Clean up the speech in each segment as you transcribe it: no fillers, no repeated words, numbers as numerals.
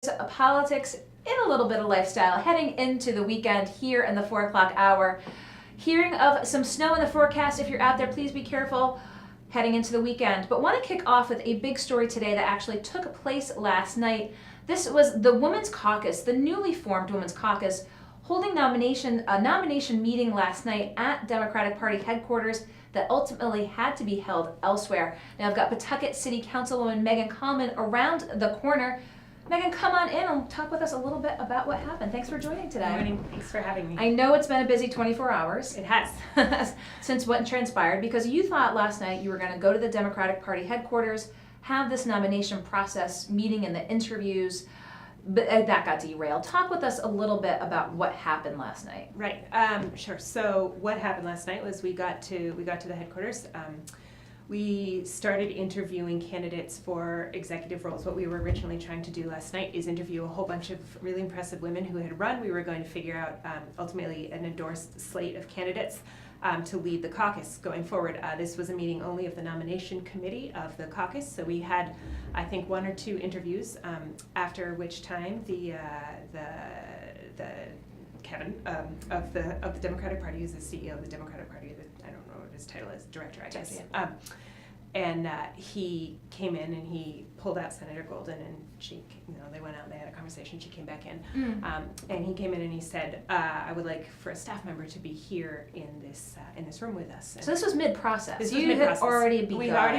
Politics and a little bit of lifestyle heading into the weekend here in the 4 o'clock hour. Hearing of some snow in the forecast. If you're out there, please be careful heading into the weekend. But want to kick off with a big story today that actually took place last night. This was the Women's Caucus, the newly formed Women's Caucus, holding a nomination meeting last night at Democratic Party headquarters that ultimately had to be held elsewhere. Now I've got Pawtucket City Councilwoman Meghan Kallman around the corner. Meghan, come on in and talk with us a little bit about what happened. Thanks for joining today. Good morning. Thanks for having me. I know it's been a busy 24 hours. It has. Since what transpired, because you thought last night you were going to go to the Democratic Party headquarters, have this nomination process meeting and the interviews, but that got derailed. Talk with us a little bit about what happened last night. Right. Sure. So what happened last night was we got to the headquarters. We started interviewing candidates for executive roles. What we were originally trying to do last night is interview a whole bunch of really impressive women who had run. We were going to figure out ultimately an endorsed slate of candidates to lead the caucus going forward. This was a meeting only of the nomination committee of the caucus, so we had, I think, 1 or 2 interviews, after which time the Kevin of the Democratic Party, who's the CEO of the Democratic Party, I don't know what his title is, director, I guess. And he came in and he pulled out Senator Golden, and she, they went out and they had a conversation. She came back in, and he came in and he said, "I would like for a staff member to be here in this room with us." And so this was mid-process. This was mid-process. Had already begun.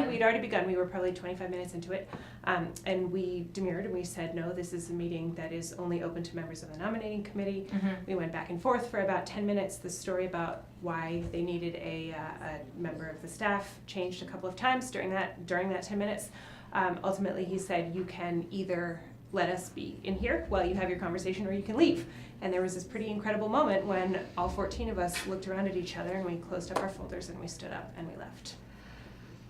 We'd already begun. We were probably 25 minutes into it, and we demurred and we said, "No, this is a meeting that is only open to members of the nominating committee." We went back and forth for about 10 minutes. The story about why they needed a member of the staff changed a couple of times during that 10 minutes. Ultimately, he said, "You can either let us be in here while you have your conversation, or you can leave." And there was this pretty incredible moment when all 14 of us looked around at each other and we closed up our folders and we stood up and we left.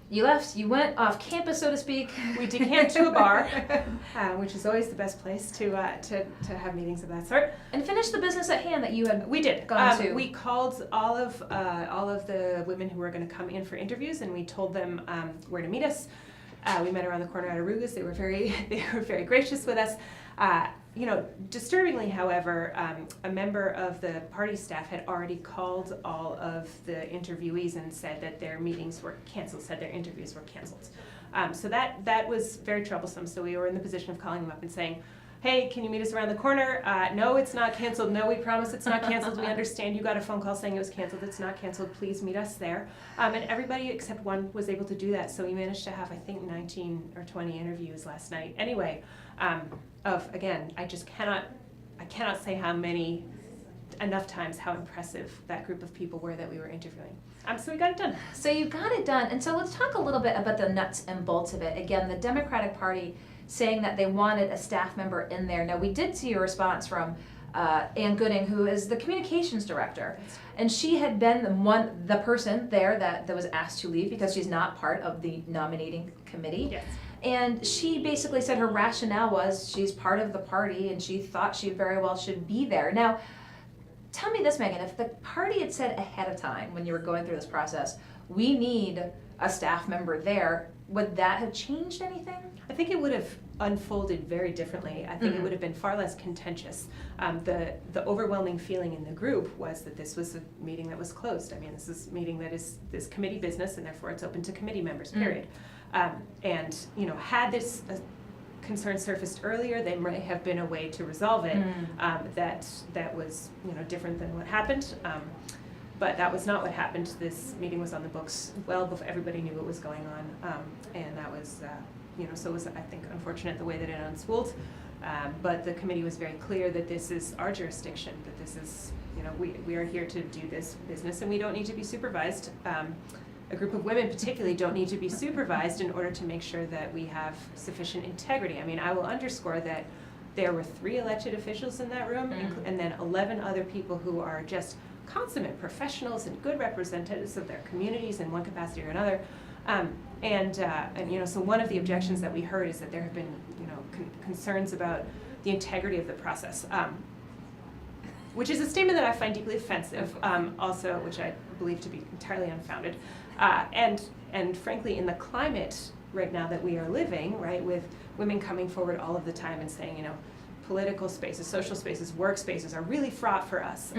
You left, you went off campus, so to speak. We decamped to a bar, which is always the best place to have meetings of that sort. And finish the business at hand that you had We did. gone to. We called all of the women who were going to come in for interviews, and we told them where to meet us. We met around the corner at Aruga's. They were very gracious with us. Disturbingly, however, a member of the party staff had already called all of the interviewees and said that their meetings were canceled, said their interviews were canceled. So that was very troublesome. So we were in the position of calling them up and saying, "Hey, can you meet us around the corner? No, it's not canceled. No, we promise it's not canceled. We understand you got a phone call saying it was canceled. It's not canceled. Please meet us there." And everybody except one was able to do that. So we managed to have, I think, 19 or 20 interviews last night. Anyway, again, I cannot say enough times how impressive that group of people were that we were interviewing. So we got it done. So you got it done. And so let's talk a little bit about the nuts and bolts of it. Again, the Democratic Party saying that they wanted a staff member in there. Now, we did see a response from Ann Gooding, who is the communications director, and she had been the person there that was asked to leave because she's not part of the nominating committee. Yes. And she basically said her rationale was she's part of the party and she thought she very well should be there. Now, tell me this, Meghan, if the party had said ahead of time when you were going through this process, we need a staff member there, would that have changed anything? I think it would have unfolded very differently. I think it would have been far less contentious. The overwhelming feeling in the group was that this was a meeting that was closed. I mean, this is a meeting that is committee business, and therefore it's open to committee members, period. And had this concern surfaced earlier, there may have been a way to resolve it that was different than what happened. But that was not what happened. This meeting was on the books well before everybody knew what was going on, and that was, so it was, I think, unfortunate the way that it unspooled. But the committee was very clear that this is our jurisdiction, that this is, we are here to do this business, and we don't need to be supervised. A group of women particularly don't need to be supervised in order to make sure that we have sufficient integrity. I mean, I will underscore that there were 3 elected officials in that room, and then 11 other people who are just consummate professionals and good representatives of their communities in one capacity or another. So one of the objections that we heard is that there have been concerns about the integrity of the process, which is a statement that I find deeply offensive, also, which I believe to be entirely unfounded. And frankly, in the climate right now that we are living, right, with women coming forward all of the time and saying, political spaces, social spaces, work spaces are really fraught for us.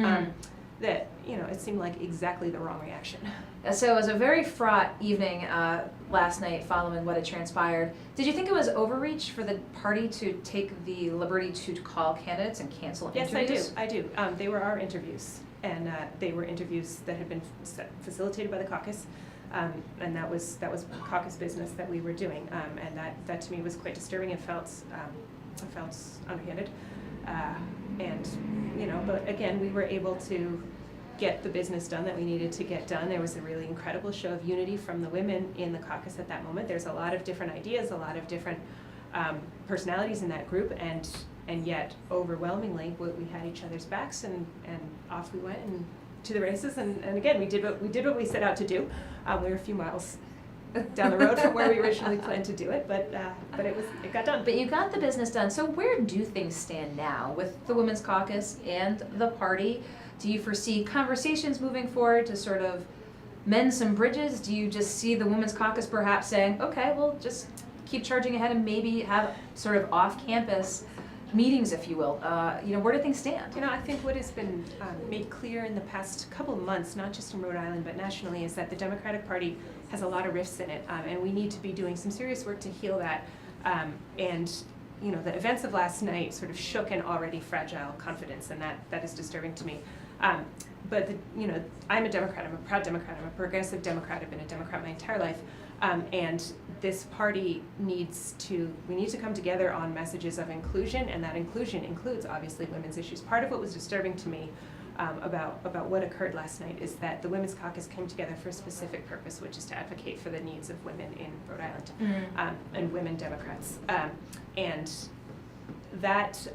That, you know, it seemed like exactly the wrong reaction. So it was a very fraught evening last night following what had transpired. Did you think it was overreach for the party to take the liberty to call candidates and cancel interviews? Yes, I do. They were our interviews, and they were interviews that had been facilitated by the caucus, and that was caucus business that we were doing, and that to me was quite disturbing. It felt underhanded, and you know, but again, we were able to get the business done that we needed to get done. There was a really incredible show of unity from the women in the caucus at that moment. There's a lot of different ideas, a lot of different personalities in that group, and yet overwhelmingly we had each other's backs, and off we went and to the races. And again, we did what we set out to do. We were a few miles down the road from where we originally planned to do it, but it got done. But you got the business done. So where do things stand now with the Women's Caucus and the party? Do you foresee conversations moving forward to sort of mend some bridges? Do you just see the Women's Caucus perhaps saying, okay, we'll just keep charging ahead and maybe have sort of off-campus meetings, if you will? You know, where do things stand? You know, I think what has been made clear in the past couple of months, not just in Rhode Island but nationally, is that the Democratic Party has a lot of rifts in it, and we need to be doing some serious work to heal that. And you know, the events of last night sort of shook an already fragile confidence, and that is disturbing to me. But you know, I'm a Democrat. I'm a proud Democrat. I'm a progressive Democrat. I've been a Democrat my entire life, and this party we need to come together on messages of inclusion, and that inclusion includes obviously women's issues. Part of what was disturbing to me about what occurred last night is that the Women's Caucus came together for a specific purpose, which is to advocate for the needs of women in Rhode Island, and women Democrats, and that.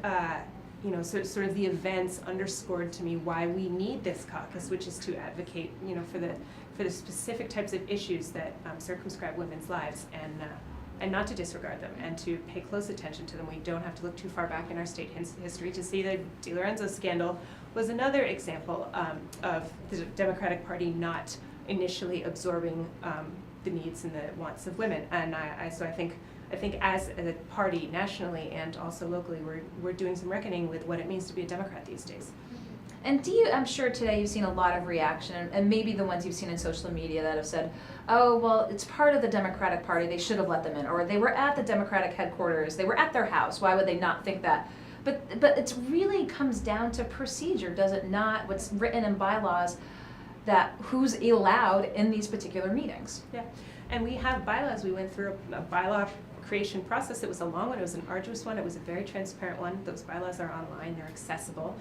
You know, so sort of the events underscored to me why we need this caucus, which is to advocate, you know, for the specific types of issues that circumscribe women's lives, and not to disregard them, and to pay close attention to them. We don't have to look too far back in our state history to see the DiLorenzo scandal was another example of the Democratic Party not initially absorbing the needs and the wants of women, and so I think as a party nationally and also locally, we're doing some reckoning with what it means to be a Democrat these days. And I'm sure today you've seen a lot of reaction, and maybe the ones you've seen in social media that have said, oh, well, it's part of the Democratic Party, they should have let them in, or they were at the Democratic headquarters, they were at their house, why would they not think that? But it really comes down to procedure, does it not? What's written in bylaws, that who's allowed in these particular meetings. Yeah, and we have bylaws. We went through a bylaw creation process. It was a long one, it was an arduous one, it was a very transparent one. Those bylaws are online, they're accessible.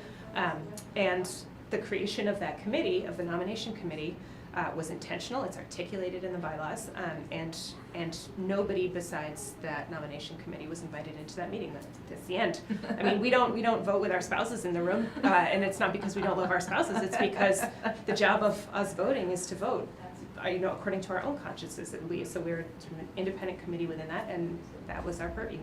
And the creation of that committee, of the nomination committee, was intentional. It's articulated in the bylaws, and nobody besides that nomination committee was invited into that meeting. That's the end. I mean, we don't vote with our spouses in the room, and it's not because we don't love our spouses. It's because the job of us voting is to vote, you know, according to our own consciences, at least. So we're an independent committee within that, and that was our purview.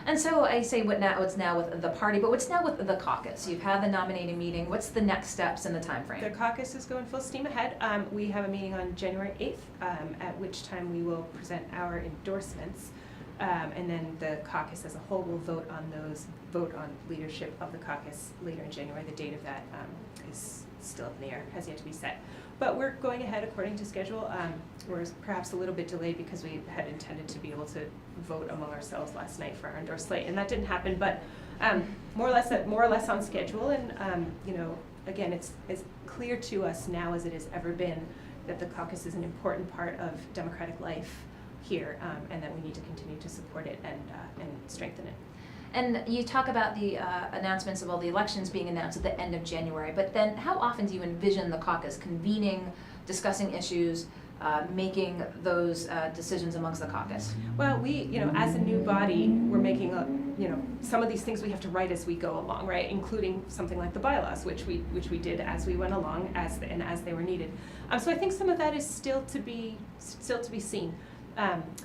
And so I say what's now with the party, but what's now with the caucus? You've had the nominating meeting. What's the next steps in the time frame? The caucus is going full steam ahead. We have a meeting on January 8th, at which time we will present our endorsements, and then the caucus as a whole will vote on leadership of the caucus later in January. The date of that is still up in the air, has yet to be set. But we're going ahead according to schedule. We're perhaps a little bit delayed because we had intended to be able to vote among ourselves last night for our endorsed slate, and that didn't happen. But more or less on schedule. And you know, again, it's as clear to us now as it has ever been that the caucus is an important part of democratic life here, and that we need to continue to support it and strengthen it. And you talk about the announcements of all the elections being announced at the end of January, but then how often do you envision the caucus convening, discussing issues, making those decisions amongst the caucus? Well, we, you know, as a new body, we're making you know, some of these things we have to write as we go along, right? Including something like the bylaws, which we did as we went along, as they were needed. So I think some of that is still to be seen.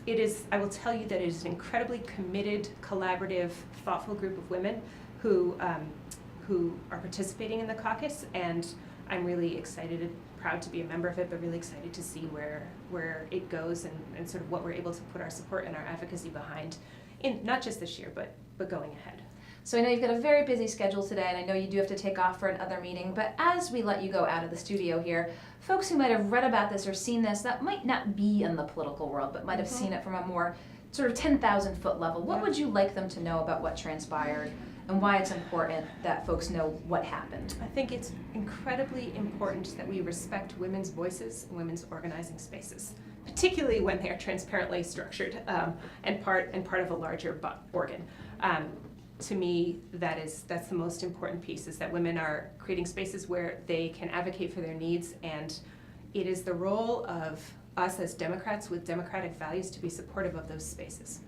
It is, I will tell you that it is an incredibly committed, collaborative, thoughtful group of women who are participating in the caucus, and I'm really excited and proud to be a member of it, but really excited to see where it goes and sort of what we're able to put our support and our advocacy behind, in not just this year, but going ahead. So I know you've got a very busy schedule today, and I know you do have to take off for another meeting, but as we let you go out of the studio here, folks who might have read about this or seen this that might not be in the political world, but might have seen it from a more sort of 10,000 foot level, what would you like them to know about what transpired and why it's important that folks know what happened? I think it's incredibly important that we respect women's voices and women's organizing spaces, particularly when they are transparently structured and part of a larger organ. To me, that's the most important piece, is that women are creating spaces where they can advocate for their needs, and it is the role of us as Democrats with democratic values to be supportive of those spaces.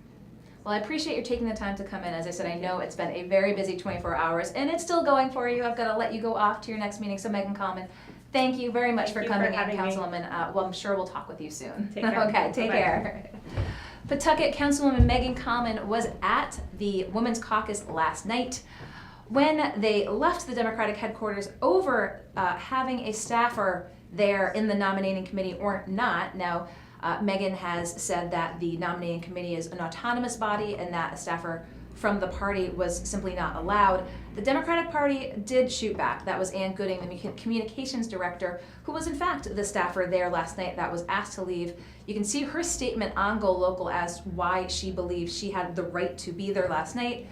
Well, I appreciate you taking the time to come in. As I said, I know it's been a very busy 24 hours, and it's still going for you. I've got to let you go off to your next meeting. So Meghan Kallman, thank you very much for coming in, Councilwoman. Well, I'm sure we'll talk with you soon. Take care. Okay, take care. Pawtucket Councilwoman Meghan Kallman was at the Women's Caucus last night. When they left the Democratic headquarters over having a staffer there in the nominating committee or not. Now, Meghan has said that the nominating committee is an autonomous body and that a staffer from the party was simply not allowed. The Democratic Party did shoot back. That was Ann Gooding, the communications director, who was in fact the staffer there last night that was asked to leave. You can see her statement on GoLocal as why she believes she had the right to be there last night.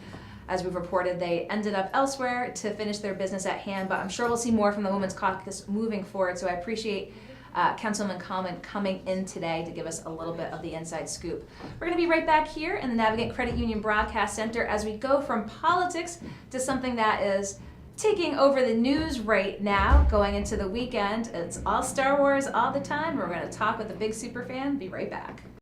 As we've reported, they ended up elsewhere to finish their business at hand, but I'm sure we'll see more from the Women's Caucus moving forward, so I appreciate Councilwoman Kallman coming in today to give us a little bit of the inside scoop. We're going to be right back here in the Navigate Credit Union Broadcast Center as we go from politics to something that is taking over the news right now, going into the weekend. It's all Star Wars all the time. We're going to talk with a big super fan. Be right back.